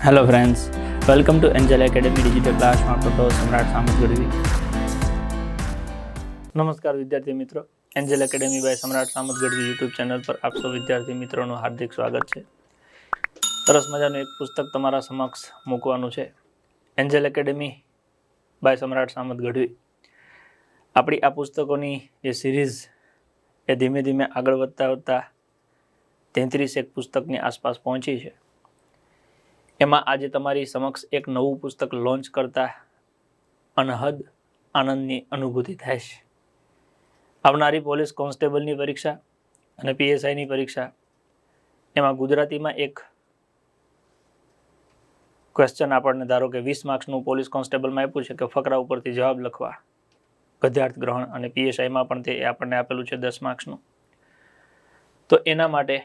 Hello friends, welcome to Angel academy digital ક્લાસમાં photo સમ્રાટ સામત ગઢવી. નમસ્કાર વિદ્યાર્થી મિત્રો, એન્જલ એકેડેમી બાય સમ્રાટ સામત ગઢવી યુટ્યુબ ચેનલ પર આપ સૌ વિદ્યાર્થી મિત્રોનું હાર્દિક સ્વાગત છે. સરસ મજાનું એક પુસ્તક તમારા સમક્ષ મૂકવાનું છે, એન્જલ એકેડેમી બાય સમ્રાટ સામત ગઢવી. આપણી આ પુસ્તકોની જે સિરીઝ એ ધીમે ધીમે આગળ વધતા 33 એક પુસ્તકની આસપાસ પહોંચી છે. એમાં આજે તમારી સમક્ષ એક નવું પુસ્તક લોન્ચ કરતા અનહદ આનંદની અનુભૂતિ થાય છે. આવનારી પોલીસ કોન્સ્ટેબલની પરીક્ષા અને પીએસઆઈની પરીક્ષા એમાં ગુજરાતીમાં એક ક્વેશ્ચન આપણને ધારો કે 20 માર્ક્સનું પોલીસ કોન્સ્ટેબલમાં આપ્યું છે કે ફકરા ઉપરથી જવાબ લખવા, ગદ્યાર્થ ગ્રહણ, અને પીએસઆઈમાં પણ તે આપણને આપેલું છે 10 માર્ક્સનું. તો એના માટે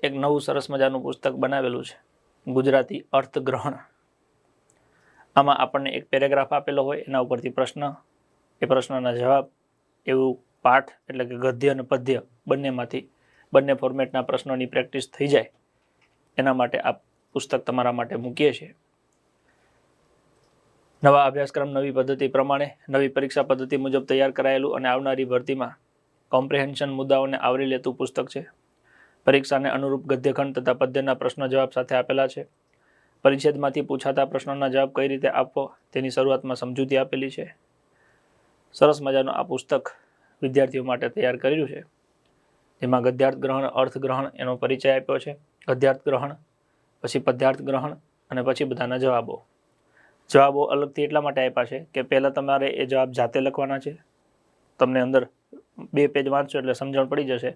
એક નવું સરસ મજાનું પુસ્તક બનાવેલું છે, ગુજરાતી અર્થગ્રહણ. આમાં આપણને એક પેરેગ્રાફ આપેલો હોય, એના ઉપરથી પ્રશ્ન, એ પ્રશ્નના જવાબ, એવું પાઠ એટલે કે ગદ્ય અને પદ્ય બંને ફોર્મેટના પ્રશ્નોની પ્રેક્ટિસ થઈ જાય એના માટે આ પુસ્તક તમારા માટે મૂકીએ છીએ. નવા અભ્યાસક્રમ, નવી પદ્ધતિ પ્રમાણે, નવી પરીક્ષા પદ્ધતિ મુજબ તૈયાર કરાયેલું અને આવનારી ભરતીમાં કોમ્પ્રિહેન્શન મુદ્દાઓને આવરી લેતું પુસ્તક છે. પરીક્ષાને અનુરૂપ ગદ્યખંડ તથા પદ્યના પ્રશ્નો જવાબ સાથે આપેલા છે. પરિચ્છેદમાંથી પૂછાતા પ્રશ્નોના જવાબ કઈ રીતે આપવો તેની શરૂઆતમાં સમજૂતી આપેલી છે. સરસ મજાનું આ પુસ્તક વિદ્યાર્થીઓ માટે તૈયાર કર્યું છે, જેમાં ગદ્યાર્થ ગ્રહણ, અર્થગ્રહણ એનો પરિચય આપ્યો છે. ગદ્યાર્થ ગ્રહણ, પછી પદ્યાર્થ ગ્રહણ, અને પછી બધાના જવાબો. જવાબો અલગથી એટલા માટે આપ્યા છે કે પહેલાં તમારે એ જવાબ જાતે લખવાના છે. તમને અંદર 2 પેજ વાંચશો એટલે સમજણ પડી જશે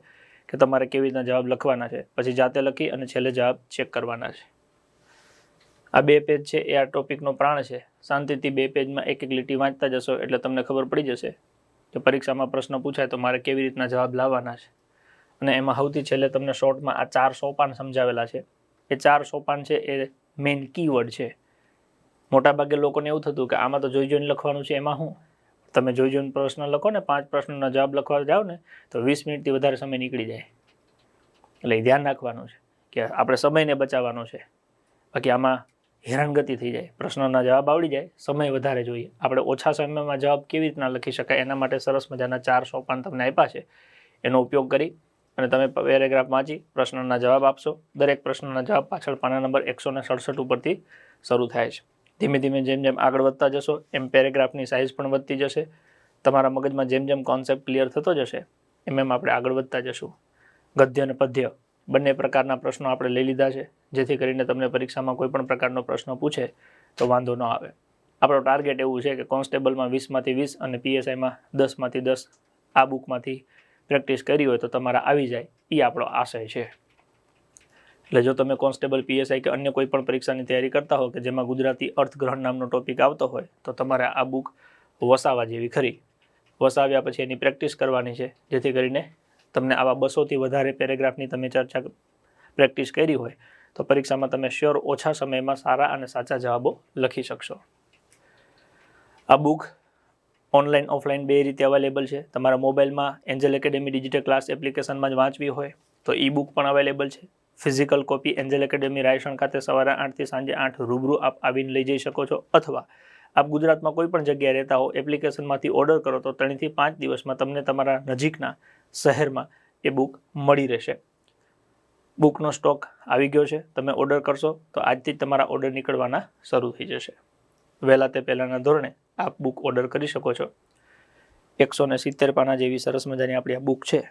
કે તમારે કેવી રીતના જવાબ લખવાના છે. પછી જાતે લખી અને છેલ્લે જવાબ ચેક કરવાના છે. આ 2 પેજ છે એ આ ટોપિકનો પ્રાણ છે. શાંતિથી 2 પેજમાં એક એક લીટી વાંચતા જશો એટલે તમને ખબર પડી જશે કે પરીક્ષામાં પ્રશ્ન પૂછાય તો મારે કેવી રીતના જવાબ લાવવાના છે. અને એમાં સૌથી છેલ્લે તમને શોર્ટમાં આ 4 સોપાન સમજાવેલા છે. એ 4 સોપાન છે એ મેઇન કીવર્ડ છે. મોટાભાગે લોકોને એવું થતું કે આમાં તો જોઈને લખવાનું છે, એમાં શું તમે જોઈને પ્રશ્ન લખો ને, 5 પ્રશ્નોના જવાબ લખવા જાઓ ને તો 20 મિનિટથી વધારે સમય નીકળી જાય. એટલે એ ધ્યાન રાખવાનું છે કે આપણે સમયને બચાવવાનો છે. બાકી આમાં હેરાનગતિ થઈ જાય, પ્રશ્નોના જવાબ આવડી જાય, સમય વધારે જોઈએ. આપણે ઓછા સમયમાં જવાબ કેવી રીતના લખી શકાય એના માટે સરસ મજાના 4 સોપાન તમને આપ્યા છે. એનો ઉપયોગ કરી અને તમે પેરેગ્રાફ વાંચી પ્રશ્નોના જવાબ આપશો. દરેક પ્રશ્નના જવાબ પાછળ પાના નંબર 167 ઉપરથી શરૂ થાય છે. ધીમે ધીમે જેમ જેમ આગળ વધતા જશો એમ પેરેગ્રાફની સાઇઝ પણ વધતી જશે. તમારા મગજમાં જેમ જેમ કોન્સેપ્ટ ક્લિયર થતો જશે એમ આપણે આગળ વધતા જશું. ગદ્ય અને પદ્ય બંને પ્રકારના પ્રશ્નો આપણે લઈ લીધા છે, જેથી કરીને તમને પરીક્ષામાં કોઈ પણ પ્રકારનો પ્રશ્ન પૂછે તો વાંધો ન આવે. આપણો ટાર્ગેટ એવું છે કે કોન્સ્ટેબલમાં 20માંથી 20 અને પીએસઆઈમાં 10માંથી 10 આ બુકમાંથી પ્રેક્ટિસ કરી હોય તો તમારા આવી જાય, એ આપણો આશય છે. એટલે જો તમે કોન્સ્ટેબલ, પીએસઆઈ કે અન્ય કોઈ પણ પરીક્ષાની તૈયારી કરતા હો કે જેમાં ગુજરાતી અર્થગ્રહણ નામનો ટોપિક આવતો હોય તો તમારે આ બુક વસાવા જેવી ખરી. વસાવ્યા પછી એની પ્રેક્ટિસ કરવાની છે, જેથી કરીને તમને આવા 200થી વધારે પેરેગ્રાફની તમે ચર્ચા પ્રેક્ટિસ કરી હોય તો પરીક્ષામાં તમે શ્યોર ઓછા સમયમાં સારા અને સાચા જવાબો લખી શકશો. આ બુક ઓનલાઈન, ઓફલાઈન 2 રીતે અવેલેબલ છે. તમારા મોબાઈલમાં એન્જલ એકેડેમી ડિજિટલ ક્લાસ એપ્લિકેશનમાં જ વાંચવી હોય તો ઈ બુક પણ અવેલેબલ છે. Physical copy Angel academy Raysan ખાતે સવારે 8થી સાંજે 8 રૂબરૂ આપ આવીને લઈ જઈ શકો છો, અથવા આપ ગુજરાતમાં કોઈ પણ જગ્યાએ રહેતા હો, એપ્લિકેશનમાંથી ઓર્ડર કરો તો 3 થી 5 દિવસમાં તમને તમારા નજીકના શહેરમાં એ બુક મળી રહેશે. બુકનો સ્ટોક આવી ગયો છે. તમે ઓર્ડર કરશો તો આજથી જ તમારા ઓર્ડર નીકળવાના શરૂ થઈ જશે. વહેલા તે પહેલાંના ધોરણે આપ બુક ઓર્ડર કરી શકો છો. 170 પાના જેવી સરસ મજાની આપણી આ બુક છે.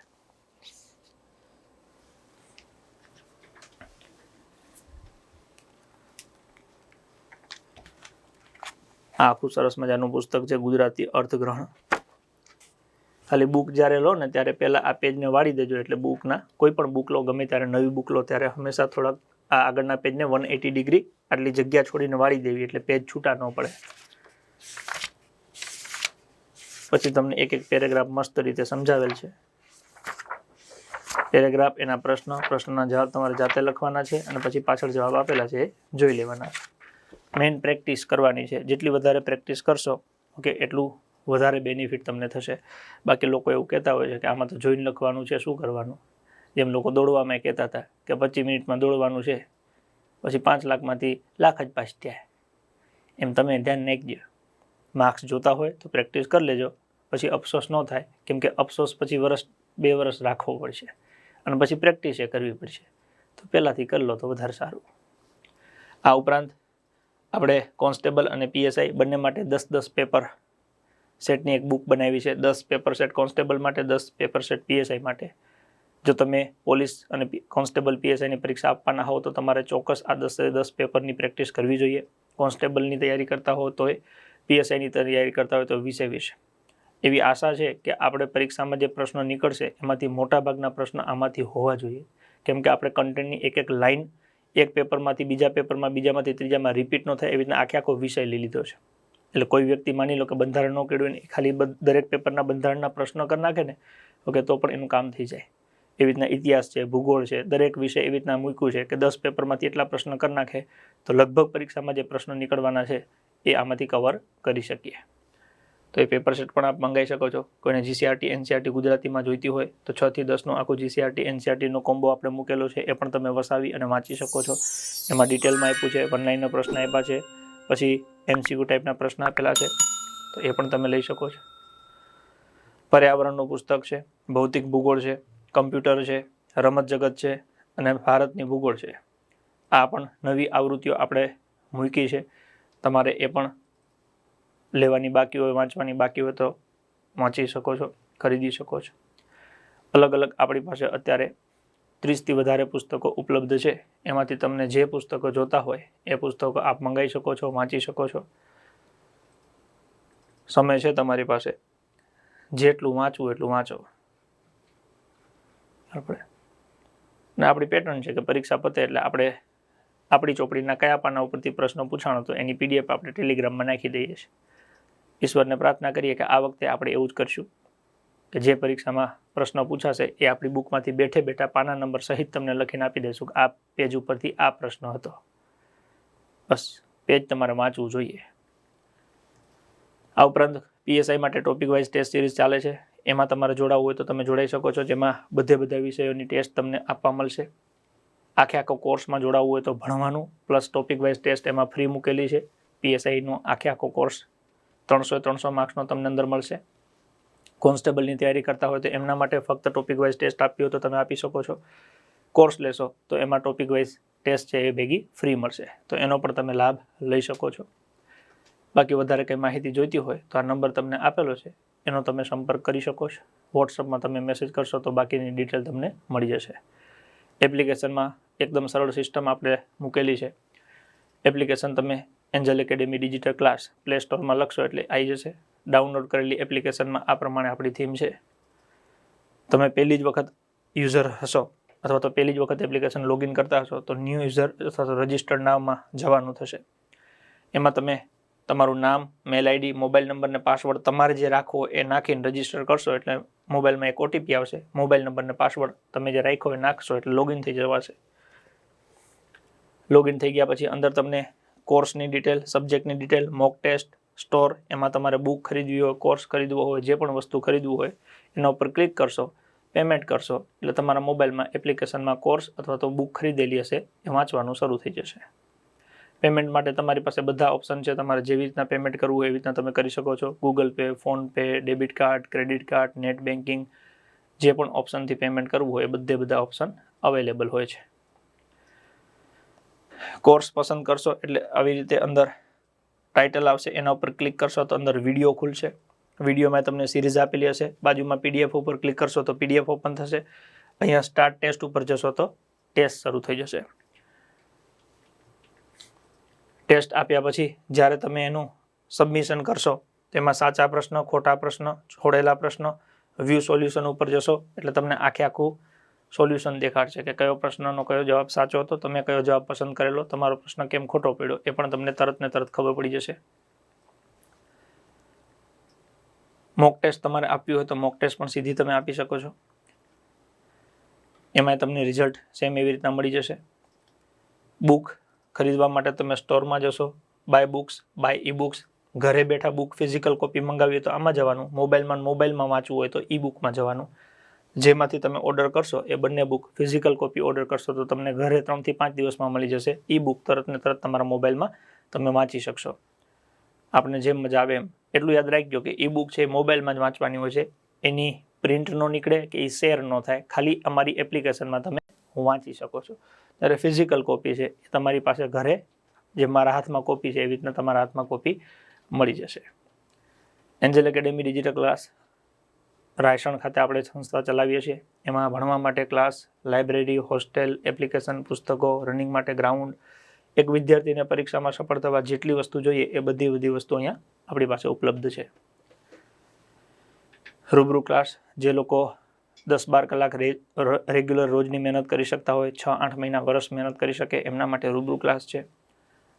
આ આખું સરસ મજાનું પુસ્તક છે, ગુજરાતી અર્થગ્રહણ. ખાલી બુક જ્યારે લો ને ત્યારે પહેલાં આ પેજને વાળી દેજો, એટલે બુકના કોઈ પણ બુક લો, ગમે ત્યારે નવી બુક લો ત્યારે હંમેશા થોડાક આ આગળના પેજને 180 ડિગ્રી આટલી જગ્યા છોડીને વાળી દેવી, એટલે પેજ છૂટા ન પડે. પછી તમને એક એક પેરેગ્રાફ મસ્ત રીતે સમજાવેલ છે. પેરેગ્રાફ, એના પ્રશ્નના જવાબ તમારે જાતે લખવાના છે અને પછી પાછળ જવાબ આપેલા છે એ જોઈ લેવાના છે. મેઇન પ્રેક્ટિસ કરવાની છે. જેટલી વધારે પ્રેક્ટિસ કરશો ઓકે એટલું વધારે બેનિફિટ તમને થશે. બાકી લોકો એવું કહેતા હોય છે કે આમાં તો જોઈને લખવાનું છે, શું કરવાનું. જેમ લોકો દોડવામાં કહેતા હતા કે 25 મિનિટમાં દોડવાનું છે, પછી 5 લાખમાંથી લાખ જ પાસ થયા. એમ તમે ધ્યાન નાખજો. માર્ક્સ જોતા હોય તો પ્રેક્ટિસ કરી લેજો, પછી અફસોસ ન થાય, કેમ કે અફસોસ પછી 2 વર્ષ રાખવો પડશે અને પછી પ્રેક્ટિસ કરવી પડશે. તો પહેલાંથી કરી લો તો વધારે સારું. આ ઉપરાંત આપણે કોન્સ્ટેબલ અને PSI બંને માટે 10-10 પેપર સેટની એક બુક બનાવી છે. 10 પેપર સેટ કોન્સ્ટેબલ માટે, 10 પેપર સેટ PSI માટે. જો તમે પોલીસ અને કોન્સ્ટેબલ PSIની પરીક્ષા આપવાના હો તો તમારે ચોક્કસ આ 10 પેપરની પ્રેક્ટિસ કરવી જોઈએ. કોન્સ્ટેબલની તૈયારી કરતા હો તો PSIની તૈયારી કરતા હોય તો 20-20. એવી આશા છે કે આપણે પરીક્ષામાં જે પ્રશ્નો નીકળશે એમાંથી મોટાભાગના પ્રશ્નો આમાંથી હોવા જોઈએ, કેમ કે આપણે કન્ટેન્ટની એક લાઇન એક પેપરમાંથી બીજા પેપરમાં, બીજામાંથી ત્રીજામાં રિપીટ ન થાય એવી રીતના આખો વિષય લઈ લીધો છે. એટલે કોઈ વ્યક્તિ માની લો કે બંધારણ ન કર્યું ને ખાલી દરેક પેપરના બંધારણના પ્રશ્નો કરી નાખે ને, ઓકે, તો પણ એનું કામ થઈ જાય. એવી રીતના ઇતિહાસ છે, ભૂગોળ છે, દરેક વિષય એવી રીતના મૂક્યું છે કે 10 પેપરમાંથી એટલા પ્રશ્ન કરી નાખે તો લગભગ પરીક્ષામાં જે પ્રશ્નો નીકળવાના છે એ આમાંથી કવર કરી શકીએ. તો એ પેપર સેટ પણ આપ મંગાવી શકો છો. કોઈને GCRT NCERT ગુજરાતીમાં જોઈતી હોય તો 6 થી 10નું આખું GCRT NCERTનો કોમ્બો આપણે મૂકેલો છે, એ પણ તમે વસાવી અને વાંચી શકો છો. એમાં ડિટેલમાં આપ્યું છે, 1 લાઇનનો પ્રશ્ન આપ્યા છે, પછી MCQ ટાઈપના પ્રશ્ન આપેલા છે, તો એ પણ તમે લઈ શકો છો. પર્યાવરણનું પુસ્તક છે, ભૌતિક ભૂગોળ છે, કમ્પ્યુટર છે, રમત જગત છે અને ભારતની ભૂગોળ છે. આ પણ નવી આવૃત્તિઓ આપણે મૂકી છે. તમારે એ પણ લેવાની બાકી હોય, વાંચવાની બાકી હોય તો વાંચી શકો છો, ખરીદી શકો છો. અલગ અલગ આપણી પાસે અત્યારે 30થી વધારે પુસ્તકો ઉપલબ્ધ છે. એમાંથી તમને જે પુસ્તકો જોતા હોય એ પુસ્તકો આપ મંગાવી શકો છો, વાંચી શકો છો. સમય છે તમારી પાસે, જેટલું વાંચવું એટલું વાંચો. આપણી પેટર્ન છે કે પરીક્ષા પતે એટલે આપણે આપણી ચોપડીના કયા પાના ઉપરથી પ્રશ્નો પૂછાણો તો એની PDF આપણે ટેલિગ્રામમાં નાખી દઈએ છીએ. ઈશ્વરને પ્રાર્થના કરીએ કે આ વખતે આપણે એવું જ કરશું કે જે પરીક્ષામાં પ્રશ્ન પૂછાશે એ આપણી બુકમાંથી બેઠે બેઠા પાના નંબર સહિત તમને લખીને આપી દઈશું કે આ પેજ ઉપરથી આ પ્રશ્ન હતો. બસ પેજ તમારે વાંચવું જોઈએ. આ ઉપરાંત PSI માટે ટોપિક વાઇઝ ટેસ્ટ સિરીઝ ચાલે છે. એમાં તમારે જોડાવવું હોય તો તમે જોડાઈ શકો છો, જેમાં બધા વિષયોની ટેસ્ટ તમને આપવા મળશે. આખો કોર્સમાં જોડાવવું હોય તો ભણવાનું પ્લસ ટોપિક વાઇઝ ટેસ્ટ એમાં ફ્રી મૂકેલી છે. PSIનો આખો કોર્સ 300 માર્ક્સનો તમને અંદર મળશે. કોન્સ્ટેબલની તૈયારી કરતા હોય તો એમના માટે ફક્ત ટોપિક વાઇઝ ટેસ્ટ આપવી હોય તો તમે આપી શકો છો. કોર્સ લેશો તો એમાં ટોપિક વાઇઝ ટેસ્ટ છે એ ભેગી ફ્રી મળશે, તો એનો પણ તમે લાભ લઈ શકો છો. બાકી વધારે કંઈ માહિતી જોઈતી હોય તો આ નંબર તમને આપેલો છે, એનો તમે સંપર્ક કરી શકો છો. વોટ્સઅપમાં તમે મેસેજ કરશો તો બાકીની ડિટેલ તમને મળી જશે. એપ્લિકેશનમાં એકદમ સરળ સિસ્ટમ આપણે મૂકેલી છે. એપ્લિકેશન તમે Angel academy digital class play સ્ટોરમાં લખશો એટલે આવી જશે. ડાઉનલોડ કરેલી એપ્લિકેશનમાં આ પ્રમાણે આપણી થીમ છે. તમે પહેલી જ વખત યુઝર હશો અથવા તો પહેલી જ વખત એપ્લિકેશન લોગિન કરતા હશો તો ન્યૂ યુઝર અથવા તો રજિસ્ટર્ડ નામમાં જવાનું થશે. એમાં તમે તમારું નામ, મેલ ID, મોબાઈલ નંબર ને પાસવર્ડ તમારે જે રાખવો એ નાખીને રજિસ્ટર કરશો એટલે મોબાઈલમાં એક OTP આવશે. મોબાઈલ નંબર ને પાસવર્ડ તમે જે રાખ્યો એ નાખશો એટલે લોગિન થઈ જવાશે. લોગિન થઈ ગયા પછી અંદર તમને કોર્સની ડિટેલ, સબ્જેક્ટની ડિટેલ, મોક ટેસ્ટ, સ્ટોર, એમાં તમારે બુક ખરીદવી હોય, કોર્સ ખરીદવો હોય, જે પણ વસ્તુ ખરીદવું હોય એના ઉપર ક્લિક કરશો, પેમેન્ટ કરશો એટલે તમારા મોબાઈલમાં એપ્લિકેશનમાં કોર્સ અથવા તો બુક ખરીદેલી હશે એ વાંચવાનું શરૂ થઈ જશે. પેમેન્ટ માટે તમારી પાસે બધા ઓપ્શન છે. તમારે જેવી રીતના પેમેન્ટ કરવું હોય એવી રીતના તમે કરી શકો છો. Google pay, phone pay, debit card, credit card, net banking, જે પણ ઓપ્શનથી પેમેન્ટ કરવું હોય એ બધા ઓપ્શન અવેલેબલ હોય છે. કોર્સ પસંદ કરશો એટલે આવી રીતે અંદર ટાઇટલ આવશે, એના ઉપર ક્લિક કરશો તો અંદર વિડીયો ખુલશે. વિડીયોમાં તમને સિરીઝ આપેલી હશે. બાજુમાં PDF ઉપર ક્લિક કરશો તો PDF ઓપન થશે. અહીંયા સ્ટાર્ટ ટેસ્ટ ઉપર જશો તો ટેસ્ટ શરૂ થઈ જશે. ટેસ્ટ આપ્યા પછી જ્યારે તમે એનું સબમિશન કરશો તેમાં સાચા પ્રશ્ન, ખોટા પ્રશ્ન, છોડેલા પ્રશ્ન, વ્યૂ સોલ્યુશન ઉપર જશો એટલે તમને આખું સોલ્યુશન દેખાડશે કે કયો પ્રશ્નનો કયો જવાબ સાચો હતો, તમે કયો જવાબ પસંદ કરેલો, તમારો પ્રશ્ન કેમ ખોટો પડ્યો એ પણ તમને તરત ને તરત ખબર પડી જશે. મોક ટેસ્ટ તમારે આપવી હોય તો મોક ટેસ્ટ પણ સીધી તમે આપી શકો છો. એમાં તમને રિઝલ્ટ સેમ એવી રીતના મળી જશે. બુક ખરીદવા માટે તમે સ્ટોરમાં જશો, buy books, buy e books, ઘરે બેઠા બુક ફિઝિકલ કોપી મંગાવી હોય તો આમાં જવાનું, મોબાઈલમાં વાંચવું હોય તો ઈ બુકમાં જવાનું. જેમાંથી તમે ઓર્ડર કરશો એ બંને બુક ફિઝિકલ કોપી ઓર્ડર કરશો તો તમને ઘરે 3 થી 5 દિવસમાં મળી જશે. ઈ બુક તરત ને તરત તમારા મોબાઈલમાં તમે વાંચી શકશો. આપણે જેમ મજા આવે એમ. એટલું યાદ રાખજો કે ઈ બુક છે મોબાઈલમાં જ વાંચવાની હોય છે. એની પ્રિન્ટ ન નીકળે કે એ શેર ન થાય, ખાલી અમારી એપ્લિકેશનમાં તમે વાંચી શકો છો. ત્યારે ફિઝિકલ કોપી છે એ તમારી પાસે ઘરે જે મારા હાથમાં કોપી છે એવી રીતના તમારા હાથમાં કોપી મળી જશે. Angel academy digital class Raysan ખાતે આપણે સંસ્થા ચલાવીએ છીએ. એમાં ભણવા માટે ક્લાસ, લાઇબ્રેરી, હોસ્ટેલ, એપ્લિકેશન, પુસ્તકો, રનિંગ માટે ગ્રાઉન્ડ, એક વિદ્યાર્થીને પરીક્ષામાં સફળ થવા જેટલી વસ્તુ જોઈએ એ બધી વસ્તુ અહીંયા આપણી પાસે ઉપલબ્ધ છે. રૂબરૂ ક્લાસ, જે લોકો 10-12 કલાક રેગ્યુલર રોજની મહેનત કરી શકતા હોય, 6-8 મહિના વર્ષ મહેનત કરી શકે એમના માટે રૂબરૂ ક્લાસ છે.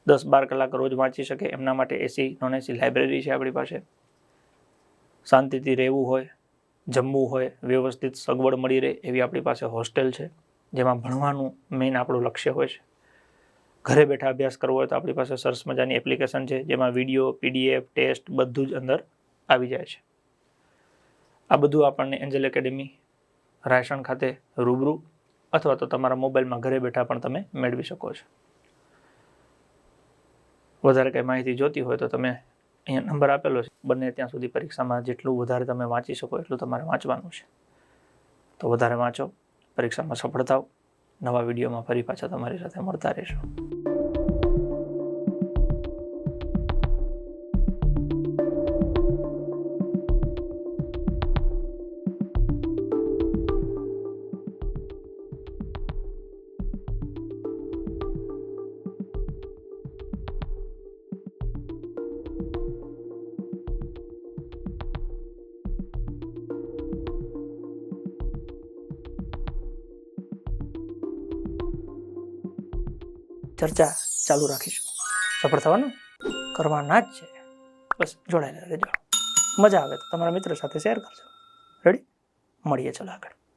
10-12 કલાક રોજ વાંચી શકે એમના માટે એસી નોન એસી લાઇબ્રેરી છે આપણી પાસે. શાંતિથી રહેવું હોય, જમવું હોય, વ્યવસ્થિત સગવડ મળી રહે એવી આપણી પાસે હોસ્ટેલ છે, જેમાં ભણવાનું મેઇન આપણું લક્ષ્ય હોય છે. ઘરે બેઠા અભ્યાસ કરવો હોય તો આપણી પાસે સરસ મજાની એપ્લિકેશન છે, જેમાં વિડીયો, પીડીએફ, ટેસ્ટ બધું જ અંદર આવી જાય છે. આ બધું આપણને એન્જલ એકેડેમી રાયસણ ખાતે રૂબરૂ અથવા તો તમારા મોબાઈલમાં ઘરે બેઠા પણ તમે મેળવી શકો છો. વધારે કંઈ માહિતી જોતી હોય તો તમે અહીંયા નંબર આપેલો છે, બને ત્યાં સુધી પરીક્ષામાં જેટલું વધારે તમે વાંચી શકો એટલું તમારે વાંચવાનું છે. તો વધારે વાંચો, પરીક્ષામાં સફળ થાવ. નવા વિડીયોમાં ફરી પાછા તમારી સાથે મળતા રહેશો. ચર્ચા ચાલુ રાખીશું. સફળ થવાનું કરવાના જ છે. બસ જોડાયેલા રહેજો. મજા આવે તો તમારા મિત્રો સાથે શેર કરજો. રેડી? મળીએ ચાલો આગળ.